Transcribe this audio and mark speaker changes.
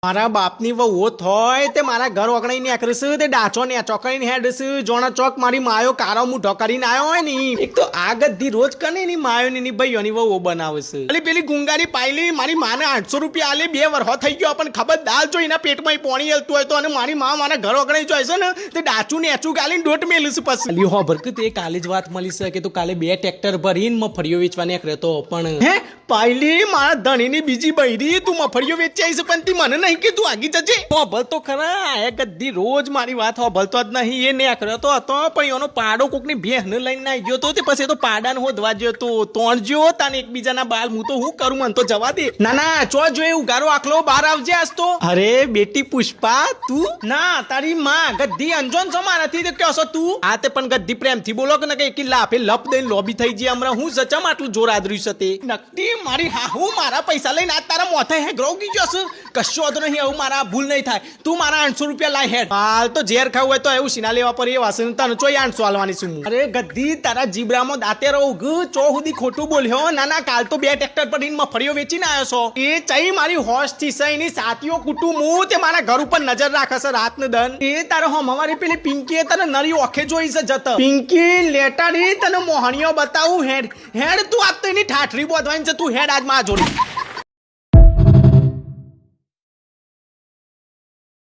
Speaker 1: મારા બાપની વહુ થોય તે મારા ઘર ઓગણાઈ નીકળીશ તે ડાચો ને ચોકડીને હેડસ જોણા ચોક મારી માયો કારો મૂઢો કરીને આવ્યો હોય ને એક તો આ ગદ્દી રોજ કને ની માયો ની ભાઈઓની વહુ બનાવશે અલી પેલી ગુંગારી પાયલી મારી માને 800 રૂપિયા આલે 2 વર્ષ થઈ ગયો પણ ખબર દાલ જો એના પેટમાં પોણી હેલતું હોય તો અને મારી માં મારા ઘર ઓગણાઈ જાય છે ને તે ડાચું ને એચું ગાલીને ડોટ મેલીશ પછી અલી હો ભરક તે કાલે જ વાત મળી છે કે તું કાલે 2 ટ્રેક્ટર ભરીને મફળીઓ વેચવા નીકળ્યો તો પણ હે પાયલી મારા ધણીની બીજી બૈરી તું મફળીઓ વેચી આવી છે પણ તી મને નહીં કે તું આગી જજે હોભલ તો ખરા આ ગદ્દી રોજ મારી વાત હોભલતો જ નહીં એ નીકળ્યો તો હતો પણ એનો પાડો કોકની ભેંસને લઈને આવી ગયો તો તે પછી તો પાડાને હોદવા ગયો તો તોણજો તાને એકબીજાના બાલ હું તો હું કરું મન તો જવા દે ના ના ચો જો એ ઉગારો આખલો બહાર આવજે આજ તો અરે બેટી પુષ્પા તું ના તારી માં ગદ્દી અંજોન સમા નથી તો કહો છો તું આ તે પણ ગદ્દી પ્રેમથી બોલો કે કે એકી લાફે લપ દઈને લોબી થઈ ગઈ હમણાં હું સચમ આટલું જોર આદર્યું છે તે નક્કી મારી હા હું મારા પૈસા લઈને આ તારા મોથે હે ગ્રોગી જશે કશો તો નહીં એવું મારા ભૂલ નહીં થાય તું મારા 800 રૂપિયા લાય હેડ હાલ તો ઝેર ખાવું હોય તો એવું સીના લેવા પર એ વાસણ તને ચોય 800 આલવાની છું અરે ગદ્દી તારા જીબ્રામાં દાંતે રહું ચો સુધી ખોટું બોલ્યો ના ના કાલ તો 2 ટ્રેક્ટર પર મફળીઓ વેચીને આવ્યો છો એ ચઈ મારી હોશ થી સઈની સાતીઓ કુટુંબ હું તે મારા ઘર ઉપર નજર રાખે છે રાત ને દન એ તારો હમ અમારી પેલી પિંકી તને નરી ઓખે જોઈ છે જત પિંકી લેટાડી તને મોહણીઓ બતાવું હેડ હેડ તું આજ તો એની ઠાઠરી બોધવાની છે તું હેડ આજ માં જોડી